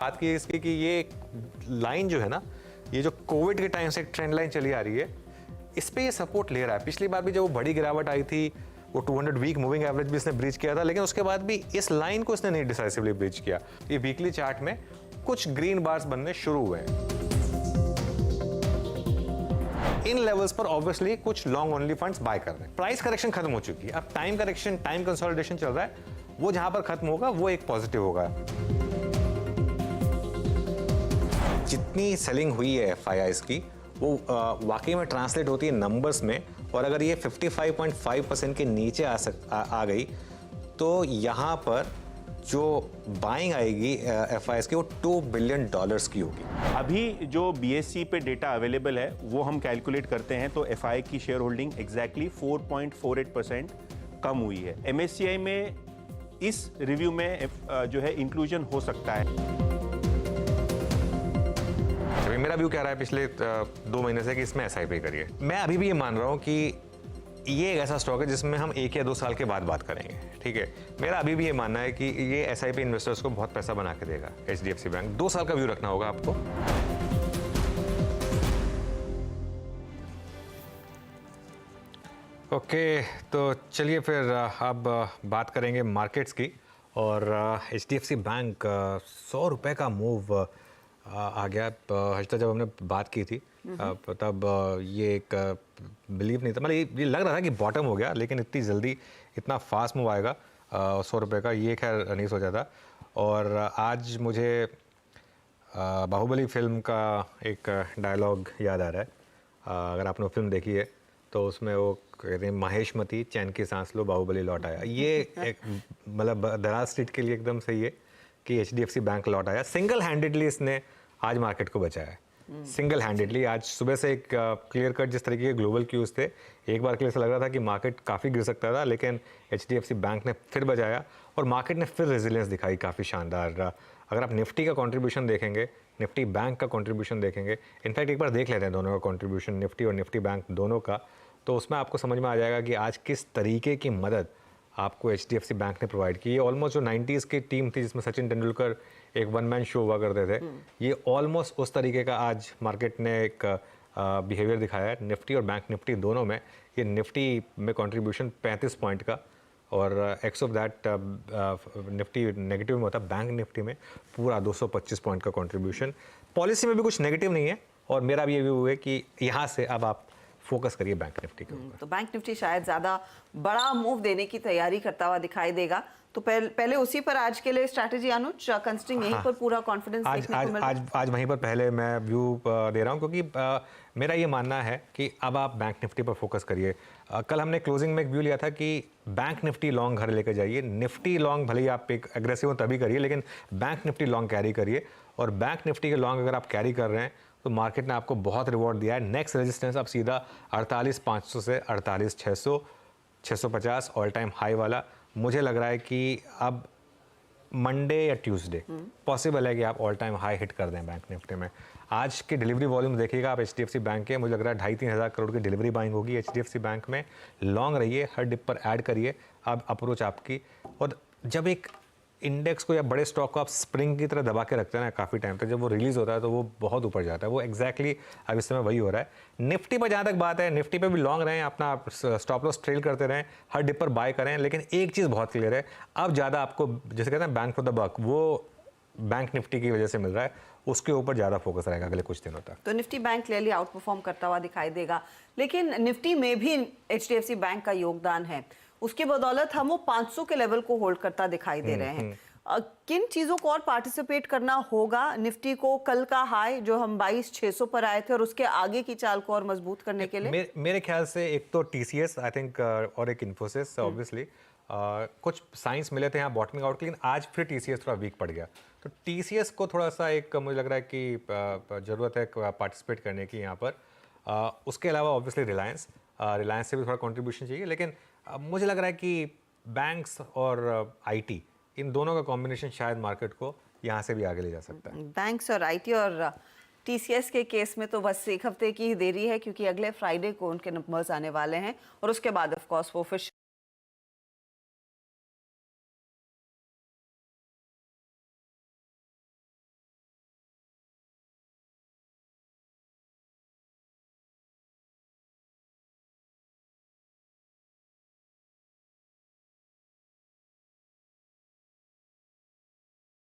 बात की इसकी कि ये लाइन जो है ना, ये जो कोविड के टाइम से एक ट्रेंड लाइन चली आ रही है, इस पे ये सपोर्ट ले रहा है। पिछली बार भी जब वो बड़ी गिरावट आई थी, वो 200 वीक मूविंग एवरेज भी इसने ब्रीच किया था, लेकिन उसके बाद भी इस लाइन को इसने नहीं डिसाइसिवली ब्रीच किया। ये वीकली चार्ट में कुछ ग्रीन बार्स बनने शुरू हुए हैं। इन लेवल्स पर ऑब्वियसली कुछ लॉन्ग ओनली फंड्स बाय कर रहे हैं। प्राइस करेक्शन खत्म हो चुकी है, अब टाइम करेक्शन, टाइम कंसोलिडेशन चल रहा है। वो जहां पर खत्म होगा वो एक पॉजिटिव होगा। जितनी सेलिंग हुई है FIIs की, वो वाकई में ट्रांसलेट होती है नंबर्स में, और अगर ये 55.5% के नीचे आ गई तो यहाँ पर जो बाइंग आएगी FIIs की वो $2 बिलियन की होगी। अभी जो BSE पे डेटा अवेलेबल है वो हम कैलकुलेट करते हैं तो FII की शेयर होल्डिंग एग्जैक्टली 4.48% कम हुई है। MSCI में इस रिव्यू में जो है इंक्लूजन हो सकता है। मेरा व्यू कह रहा है पिछले 2 महीने से कि इसमें SIP करिए। मैं अभी भी ये मान रहा हूँ कि ये एक ऐसा स्टॉक है जिसमें हम 1 या 2 साल के बाद बात करेंगे, ठीक है। मेरा अभी भी ये मानना है कि ये SIP इन्वेस्टर्स को बहुत पैसा बना के देगा। HDFC बैंक 2 साल का व्यू रखना होगा आपको। ओके, तो चलिए फिर अब बात करेंगे मार्केट्स की। और HDFC बैंक 100 रुपये का मूव आ गया। हर्षिता, जब हमने बात की थी तब ये एक बिलीव नहीं था, मतलब ये लग रहा था कि बॉटम हो गया, लेकिन इतनी जल्दी इतना फास्ट मूव आएगा 100 रुपये का, ये खैर नहीं सोचा था। और आज मुझे बाहुबली फिल्म का एक डायलॉग याद आ रहा है। अगर आपने फिल्म देखी है तो उसमें वो कहते हैं, माहेशमती चैन की सांस लो, बाहुबली लौट आया। ये एक मतलब दराज स्ट्रीट के लिए एकदम सही है कि HDFC बैंक लौट आया। सिंगल हैंडेडली इसने आज मार्केट को बचाया है, सिंगल हैंडेडली। आज सुबह से एक क्लियर कट जिस तरीके के ग्लोबल क्यूज थे, एक बार के लिए ऐसा लग रहा था कि मार्केट काफ़ी गिर सकता था, लेकिन HDFC बैंक ने फिर बचाया और मार्केट ने फिर रेजिलियंस दिखाई काफ़ी शानदार। अगर आप निफ्टी का कंट्रीब्यूशन देखेंगे, निफ्टी बैंक का कंट्रीब्यूशन देखेंगे, इनफैक्ट एक बार देख लेते हैं दोनों का कंट्रीब्यूशन, निफ्टी और निफ्टी बैंक दोनों का, तो उसमें आपको समझ में आ जाएगा कि आज किस तरीके की मदद आपको HDFC बैंक ने प्रोवाइड की। ऑलमोस्ट जो 90s की टीम थी जिसमें सचिन तेंदुलकर एक वन मैन शो हुआ करते थे, ये ऑलमोस्ट उस तरीके का आज मार्केट ने एक बिहेवियर दिखाया है। निफ्टी और बैंक निफ्टी दोनों में, ये निफ्टी में कंट्रीब्यूशन 35 पॉइंट का, और x of that Nifty negative में होता, बैंक निफ्टी में पूरा 225 पॉइंट का कंट्रीब्यूशन। पॉलिसी में भी कुछ नेगेटिव नहीं है, और मेरा भी ये व्यू है कि यहाँ से अब आप फोकस करिए बैंक निफ्टी के ऊपर। तो बैंक निफ्टी शायद ज्यादा बड़ा मूव देने की तैयारी करता हुआ दिखाई देगा, तो पहले उसी पर आज के लिए स्ट्रैटेजी अनुज, कंसिडरिंग यहीं पर पूरा कॉन्फिडेंस देखने को मिल रहा है। आज वहीं पर पहले मैं व्यू दे रहा हूं, क्योंकि मेरा ये मानना है कि अब आप बैंक निफ्टी पर फोकस करिए। कल हमने क्लोजिंग में एक व्यू लिया था कि बैंक निफ्टी लॉन्ग घर लेकर जाइए, निफ्टी लॉन्ग भले ही आप एक एग्रेसिव हो तभी करिए, लेकिन बैंक निफ्टी लॉन्ग कैरी करिए। और बैंक निफ्टी के लॉन्ग अगर आप कैरी कर रहे हैं तो मार्केट ने आपको बहुत रिवॉर्ड दिया है। नेक्स्ट रेजिस्टेंस आप सीधा 48,500 से 48,600, 650 ऑल टाइम हाई वाला। मुझे लग रहा है कि अब मंडे या ट्यूसडे पॉसिबल है कि आप ऑल टाइम हाई हिट कर दें बैंक निफ्टी में। आज के डिलीवरी वॉल्यूम देखिएगा आप HDFC बैंक के, मुझे लग रहा है 2,500-3 हज़ार करोड़ की डिलीवरी बाइंग होगी HDFC बैंक में। लॉन्ग रहिए, हर डिप पर ऐड करिए अब अप्रोच आपकी। और जब एक इंडेक्स को या बड़े स्टॉक को आप स्प्रिंग की तरह दबा के रखते हैं ना काफ़ी टाइम तक, जब वो रिलीज़ होता है तो वो बहुत ऊपर जाता है। वो एग्जैक्टली अब इस समय वही हो रहा है। निफ्टी पर जहाँ तक बात है, निफ्टी पे भी लॉन्ग रहें, अपना स्टॉप लॉस ट्रेल करते रहें, हर डिप पर बाय करें, लेकिन एक चीज़ बहुत क्लियर है, अब ज़्यादा आपको जैसे कहते हैं बैंक फॉर द बक, वो बैंक निफ्टी की वजह से मिल रहा है, उसके ऊपर ज़्यादा फोकस रहेगा अगले कुछ दिनों तक। तो Nifty bank clearly out perform करता हुआ दिखाई देगा, लेकिन निफ्टी में भी HDFC बैंक का योगदान है। उसकी बदौलत हम वो 500 के लेवल को होल्ड करता दिखाई दे रहे हैं। किन चीजों को और पार्टिसिपेट करना होगा निफ्टी को कल का हाई जो हम 22,600 पर आए थे और उसके आगे की चाल को और मजबूत करने के लिए? मेरे ख्याल से एक तो TCS आई थिंक, और एक इन्फोसिस ऑब्वियसली। कुछ साइंस मिले थे यहाँ बॉटमिंग आउट, लेकिन आज फिर TCS थोड़ा वीक पड़ गया, तो TCS को थोड़ा सा एक मुझे लग रहा है कि ज़रूरत है पार्टिसिपेट करने की यहाँ पर। उसके अलावा ऑब्वियसली रिलायंस से भी थोड़ा कंट्रीब्यूशन चाहिए, लेकिन मुझे लग रहा है कि बैंक्स और IT, इन दोनों का कॉम्बिनेशन शायद मार्केट को यहाँ से भी आगे ले जा सकता है। बैंक्स और IT और TCS के केस में तो बस एक हफ्ते की ही देरी है, क्योंकि अगले फ्राइडे को उनके नंबर्स आने वाले हैं और उसके बाद ऑफ कोर्स वो फिर